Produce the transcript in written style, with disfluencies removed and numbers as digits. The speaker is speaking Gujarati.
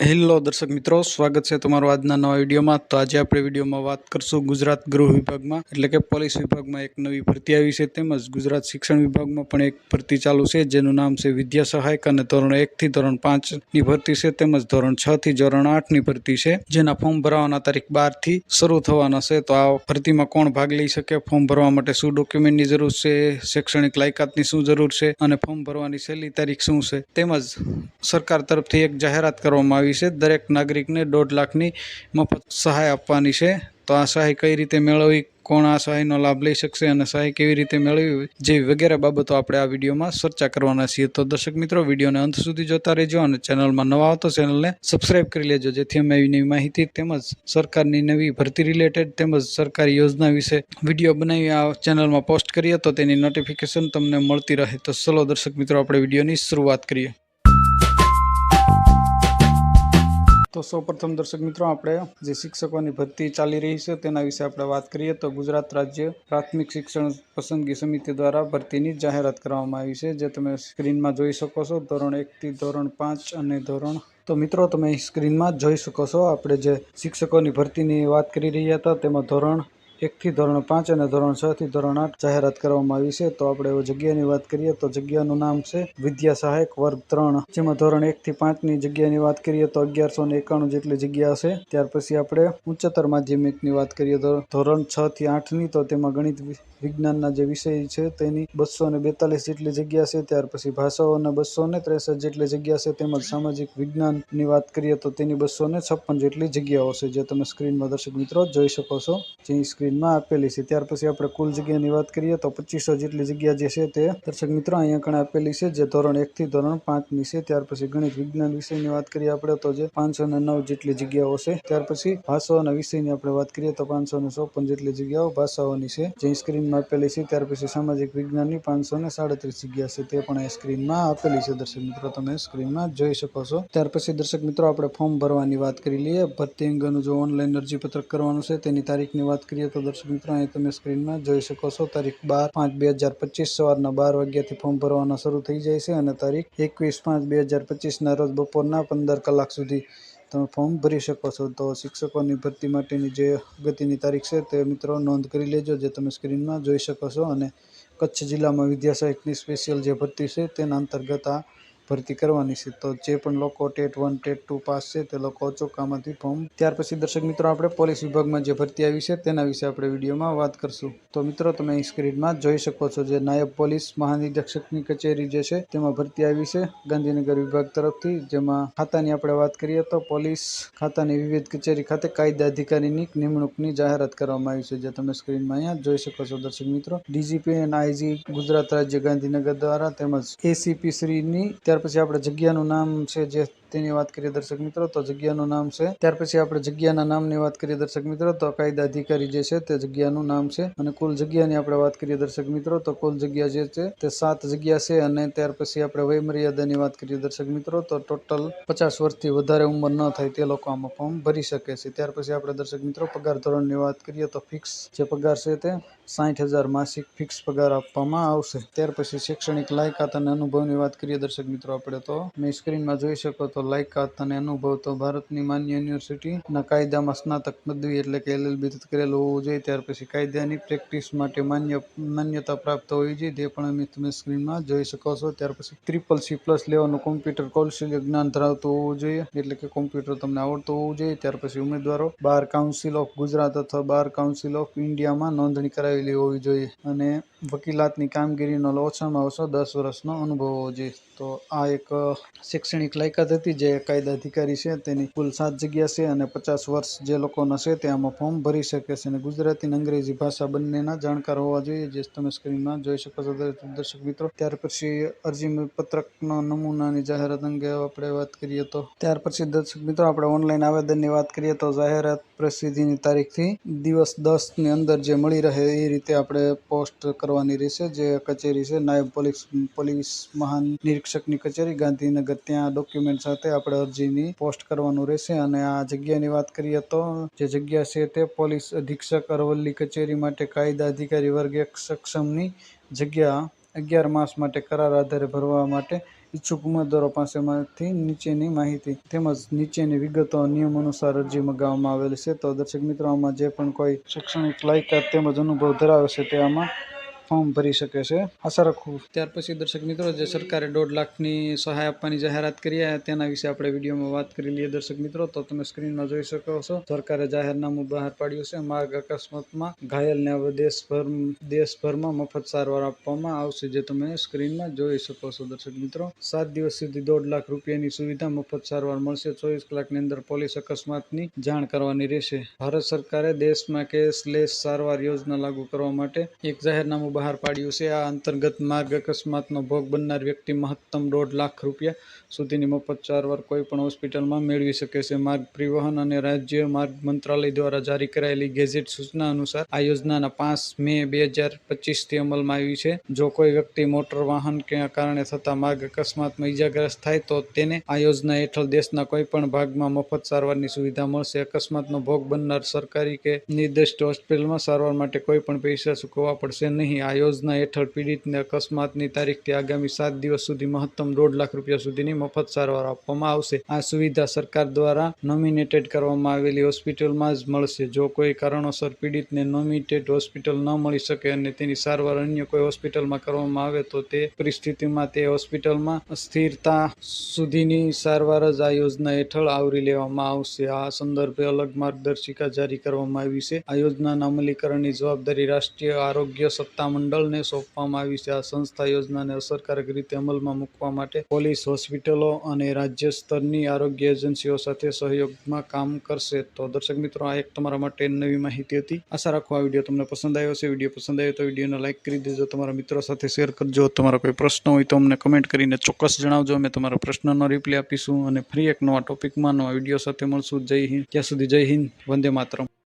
હેલો દર્શક મિત્રો, સ્વાગત છે તમારું આજના નવા વિડીયોમાં। તો આજે આપણે વિડીયોમાં વાત કરશું ગુજરાત ગૃહ વિભાગમાં એટલે કે પોલીસ વિભાગમાં એક નવી ભરતી આવી છે, તેમજ ગુજરાત શિક્ષણ વિભાગમાં પણ એક ભરતી ચાલુ છે જેનું નામ છે વિદ્યા સહાયક અને ધોરણ 1 થી ધોરણ 5 ની ભરતી છે, તેમજ ધોરણ 6 થી ધોરણ 8 ની ભરતી છે, જેના ફોર્મ ભરવાના તારીખ 12 થી શરૂ થવાના છે। તો આ ભરતીમાં કોણ ભાગ લઈ શકે, ફોર્મ ભરવા માટે શું ડોક્યુમેન્ટની જરૂર છે, શૈક્ષણિક લાયકાતની શું જરૂર છે અને ફોર્મ ભરવાની છેલ્લી તારીખ શું છે, તેમજ સરકાર તરફથી એક જાહેરાત કરવામાં આવી છે। દરેક નાગરિકને 1.5 લાખની મફત સહાય આપવાની છે। તો આ સહાય કઈ રીતે મેળવવી, કોણ આ સહાયનો લાભ લઈ શકશે અને સહાય કેવી રીતે મેળવવી જેવી વગેરે બાબતો આપણે આ વિડીયોમાં ચર્ચા કરવાના છીએ। તો દર્શક મિત્રો, વિડીયોને અંત સુધી જોતા રહેજો અને ચેનલમાં નવા હો તો ચેનલને સબસ્ક્રાઇબ કરી લેજો, જેથી અમે નવી માહિતી તેમજ સરકારની નવી ભરતી રિલેટેડ તેમજ સરકારી યોજના વિશે વિડીયો બનાવી આ ચેનલમાં પોસ્ટ કરીએ તો તેની નોટિફિકેશન તમને મળતી રહે। તો ચલો દર્શક મિત્રો, આપણે વિડીયોની શરૂઆત કરીએ। તો સૌપ્રથમ દર્શક મિત્રો, આપણે જે શિક્ષકોની ભરતી ચાલી રહી છે તેના વિશે આપણે વાત કરીએ તો ગુજરાત રાજ્ય પ્રાથમિક શિક્ષણ પસંદગી સમિતિ દ્વારા ભરતીની જાહેરાત કરવામાં આવી છે, જે તમે સ્ક્રીનમાં જોઈ શકો છો। ધોરણ 1 થી ધોરણ 5 અને તો મિત્રો, તમે સ્ક્રીનમાં જોઈ શકો છો, આપણે જે શિક્ષકોની ભરતીની વાત કરી રહ્યા હતા તેમાં ધોરણ 1 થી ધોરણ 5 અને ધોરણ 6 થી ધોરણ 8 જાહેરાત કરવામાં આવી છે। તો આપણે જગ્યાની વાત કરીએ તો જગ્યાનું નામ છે વિદ્યા સહાયક વર્ગ 3, જેમાં ધોરણ 1 થી 5 ની જગ્યાની વાત કરીએ તો 1191 જેટલી જગ્યા છે। ત્યાર પછી આપણે ઉચ્ચતર માધ્યમિકની વાત કરીએ તો ધોરણ 6 થી 8 ની, તો તેમાં ગણિત વિજ્ઞાનના જે વિષય છે તેની 242 જેટલી જગ્યા છે। ત્યાર પછી ભાષાઓના 263 જેટલી જગ્યા છે, તેમજ સામાજિક વિજ્ઞાનની વાત કરીએ તો તેની 256 જેટલી જગ્યાઓ છે, જે તમે સ્ક્રીનમાં દર્શક મિત્રો જોઈ શકો છો, જે સ્ક્રીનમાં આપેલી છે। ત્યાર પછી આપણે કુલ જગ્યાની વાત કરીએ તો 2500 જેટલી જગ્યા જે છે તે દર્શક મિત્રો અહીંયા કણે આપેલી છે, જે ધોરણ 1 થી ધોરણ 5 ની છે। ત્યાર પછી ગણિત વિજ્ઞાન વિષયની વાત કરીએ આપણે તો જે 509 જેટલી જગ્યાઓ છે। ત્યાર પછી ભાષાઓના વિષયની આપણે વાત કરીએ તો 554 જેટલી જગ્યાઓ ભાષાઓની છે, જે સ્ક્રીનમાં આપેલી છે। ત્યાર પછી સામાજિક વિજ્ઞાનની 537 જગ્યા છે, તે પણ સ્ક્રીનમાં આપેલી છે દર્શક મિત્રો, તમે સ્ક્રીનમાં જોઈ શકો છો। ત્યાર પછી દર્શક મિત્રો, આપણે ફોર્મ ભરવાની વાત કરી લઈએ। ભરતી અંગેનું જો ઓનલાઈન અરજીપત્રક કરવાનું છે તેની તારીખની વાત કરીએ તો દર્શક મિત્રો અહીં તમે સ્ક્રીનમાં જોઈ શકો છો, તારીખ 12/5/2025 સવારના 12 વાગ્યાથી ફોર્મ ભરવાના શરૂ થઈ જાય છે અને તારીખ 21/5/2025 ના રોજ બપોરના 15 કલાક સુધી તમે ફોર્મ ભરી શકો છો। તો શિક્ષકોની ભરતી માટેની જે અગત્યની તારીખ છે તે મિત્રો નોંધ કરી લેજો, જે તમે સ્ક્રીનમાં જોઈ શકો છો। અને કચ્છ જિલ્લામાં વિદ્યા સહાયકની સ્પેશિયલ જે ભરતી છે તેના અંતર્ગત આ ભરતી કરવાની છે। તો જે પણ લોકો ટેટ 1 ટેટ 2 પાસ છે તે લોકો ચોક્કામાંથી ફોર્મ। ત્યાર પછી દર્શક મિત્રો, આપણે પોલીસ વિભાગમાં જે ભરતી આવી છે તેના વિશે આપણે વિડીયોમાં વાત કરશું। તો મિત્રો, તમે અહીં સ્ક્રીનમાં જોઈ શકો છો, જે નાયબ પોલીસ મહાનિરીક્ષકની કચેરી જે છે તેમાં ભરતી આવી છે ગાંધીનગર વિભાગ તરફથી, જેમાં ખાતાની આપણે વાત કરીએ તો પોલીસ ખાતાની વિવિધ કચેરી ખાતે કાયદા અધિકારીની નિમણૂકની જાહેરાત કરવામાં આવી છે, જે તમે સ્ક્રીનમાં અહીંયા જોઈ શકો છો દર્શક મિત્રો। ડીજીપી અને આઈજી ગુજરાત રાજ્ય ગાંધીનગર દ્વારા તેમજ એસીપી શ્રીની। ત્યાર પછી આપણે જગ્યાનું નામ છે જે તેની વાત કરીએ દર્શક મિત્રો, તો જગ્યાનું નામ છે, ત્યાર પછી આપણે જગ્યાના નામની વાત કરીએ દર્શક મિત્રો, તો કાયદા અધિકારી જે છે તે જગ્યાનું નામ છે। અને કુલ જગ્યાની આપણે વાત કરીએ દર્શક મિત્રો, તો કુલ જગ્યા જે છે તે 7 જગ્યા છે। અને ત્યાર પછી આપણે વયમર્યાદાની વાત કરીએ દર્શક મિત્રો, તો ટોટલ 50 વર્ષથી વધારે ઉંમર ન થાય તે લોકો આમાં ફોર્મ ભરી શકે છે। ત્યાર પછી આપણે દર્શક મિત્રો પગાર ધોરણની વાત કરીએ તો ફિક્સ જે પગાર છે તે 60,000 માસિક ફિક્સ પગાર આપવામાં આવશે। ત્યાર પછી શૈક્ષણિક લાયકાત અને અનુભવની વાત કરીએ દર્શક મિત્રો આપણે, તો મેં સ્ક્રીનમાં જોઈ શકો તો લાયકાત અને અનુભવ તો ભારતની માન્ય યુનિવર્સિટીના કાયદામાં સ્નાતક પદવી એટલે કે LLB કરેલું હોવું જોઈએ। ત્યાર પછી કાયદાની પ્રેક્ટિસ માટે માન્યતા પ્રાપ્ત હોવી જોઈએ, તે પણ તમે સ્ક્રીનમાં જોઈ શકો છો। ત્યાર પછી CCC+ લેવલનું કોમ્પ્યુટર કૌશલ્ય જ્ઞાન ધરાવતું હોવું જોઈએ, એટલે કે કોમ્પ્યુટર તમને આવડતું હોવું જોઈએ। ત્યાર પછી ઉમેદવારો બાર કાઉન્સિલ ઓફ ગુજરાત અથવા બાર કાઉન્સિલ ઓફ ઇન્ડિયામાં નોંધણી કરાવેલી હોવી જોઈએ અને વકીલાતની કામગીરીનો ઓછામાં ઓછો 10 વર્ષનો અનુભવ હોવો જોઈએ। તો આ એક શૈક્ષણિક લાયકાત હતી જે કાયદા અધિકારી છે તેની કુલ 7 જગ્યા છે અને 50 વર્ષ જે લોકોના છે તે આમાં ફોર્મ ભરી શકે છે અને ગુજરાતી અને અંગ્રેજી ભાષા બંનેના જાણકાર હોવા જોઈએ, જે તમે સ્ક્રીનમાં જોઈ શકો છો દર્શક મિત્રો। ત્યાર પછી અરજી પત્રકનો નમૂનાની જાહેરાત અંગે આપણે વાત કરીએ તો ત્યાર પછી દર્શક મિત્રો, આપણે ઓનલાઈન આવેદનની વાત કરીએ તો જાહેરાત પ્રસિદ્ધિની તારીખથી દિવસ 10 ની અંદર જે મળી રહે એ રીતે આપણે પોસ્ટ કરવાની રહેશે। જે કચેરી છે નાયબ પોલીસ મહાનિરીક્ષકની કચેરી ગાંધીનગર, ત્યાં ડોક્યુમેન્ટ સાથે આપણે અરજીની પોસ્ટ કરવાનું રહેશે। અને આ જગ્યાની વાત કરીએ તો જે જગ્યા છે તે પોલીસ અધિક્ષક અરવલ્લી કચેરી માટે કાયદા અધિકારી વર્ગ 1 સક્ષમની જગ્યા 11 માસ માટે કરાર આધારે ભરવા માટે ઈચ્છુક ઉમેદવારો પાસેમાંથી નીચેની માહિતી તેમજ નીચેની વિગતો નિયમ અનુસાર અરજી મંગાવવામાં આવેલ છે. તો દર્શક મિત્રો, આમાં જે પણ કોઈ શૈક્ષણિક લાયકાત તેમજ અનુભવ ધરાવે છે તે આમાં ફોર્મ ભરી શકે છે. આશા રાખું. ત્યાર પછી દર્શક મિત્રો, જે સરકારે 1.5 લાખની સહાય આપવાની જાહેરાત કરી તેના વિશે આપણે વિડીયોમાં વાત કરી લઈએ. દર્શક મિત્રો, તો તમે સ્ક્રીનમાં જોઈ શકો છો, સરકારે જાહેરનામું બહાર પાડ્યું છે. માર્ગ અકસ્માતમાં ઘાયલને હવે દેશભરમાં મફત સારવાર આપવામાં આવશે, જે તમે સ્ક્રીનમાં જોઈ શકો છો. દર્શક મિત્રો, 7 દિવસ સુધી 1.5 લાખ રૂપિયાની સુવિધા, મફત સારવાર મળશે. 24 કલાકની અંદર પોલીસ અકસ્માતની જાણ કરવાની રહેશે. ભારત સરકારે દેશમાં કેશલેસ સારવાર યોજના લાગુ કરવા માટે એક જાહેરનામું બહાર પાડ્યું છે. આ અંતર્ગત માર્ગ અકસ્માતનો ભોગ બનનાર વ્યક્તિ મહત્તમ 1.5 લાખ રૂપિયા સુધીની મફત સારવાર કોઈ પણ હોસ્પિટલમાં મેળવી શકે છે. માર્ગ પરિવહન અને રાજ્ય માર્ગ મંત્રાલય દ્વારા જારી કરાયેલી ગેઝેટ સૂચના અનુસાર આ યોજના 5 મે 2025થી અમલમાં આવી છે. જો કોઈ વ્યક્તિ મોટર વાહન કારણે થતા માર્ગ અકસ્માતમાં ઈજાગ્રસ્ત થાય તો તેને આ યોજના હેઠળ દેશના કોઈ પણ ભાગમાં મફત સારવારની સુવિધા મળશે. અકસ્માતનો ભોગ બનનાર સરકારી કે નિર્દિષ્ટ હોસ્પિટલમાં સારવાર માટે કોઈ પણ પૈસા ચૂકવવા પડશે નહીં. આ યોજના હેઠળ પીડિતને અકસ્માતની તારીખથી આગામી 7 દિવસ સુધી મહત્તમ 1.5 લાખ રૂપિયા સુધીની મફત સારવાર આપવામાં આવશે. આ સુવિધા સરકાર દ્વારા નોમિનેટેડ કરવામાં આવેલી હોસ્પિટલમાં જ મળશે. જો કોઈ કારણોસર પીડિતને નોમિનેટેડ હોસ્પિટલ ન મળી શકે અને તેની સારવાર અન્ય કોઈ હોસ્પિટલમાં કરવામાં આવે તો તે પરિસ્થિતિમાં તે હોસ્પિટલમાં સ્થિરતા સુધીની સારવાર જ આ યોજના હેઠળ આવરી લેવામાં આવશે. આ સંદર્ભે અલગ માર્ગદર્શિકા જારી કરવામાં આવી છે. આ યોજનાના અમલીકરણની જવાબદારી રાષ્ટ્રીય આરોગ્ય સત્તામંડળને સોંપવામાં આવી છે. આ સંસ્થા યોજનાને અસરકારક રીતે અમલમાં મૂકવા માટે પોલીસ, હોસ્પિટલો અને રાજ્ય સ્તરની આરોગ્ય એજન્સીઓ સાથે સહયોગમાં કામ કરશે. તો દર્શક મિત્રો, આ એક તમારા માટે નવી માહિતી હતી. આશા રાખું આ વિડીયો તમને પસંદ આવ્યો છે. વિડીયો પસંદ આવ્યો તો વિડીયોને લાઇક કરી દેજો, તમારા મિત્રો સાથે શેર કરજો. તમારા કોઈ પ્રશ્ન હોય તો અમને કમેન્ટ કરીને ચોક્કસ જણાવજો. અમે તમારા પ્રશ્નનો રિપ્લાય આપીશું અને ફરી એક નવા ટોપિકમાં નવા વિડીયો સાથે મળશું. જય હિન્દ. ત્યાં સુધી જય હિન્દ. વંદે માતરમ.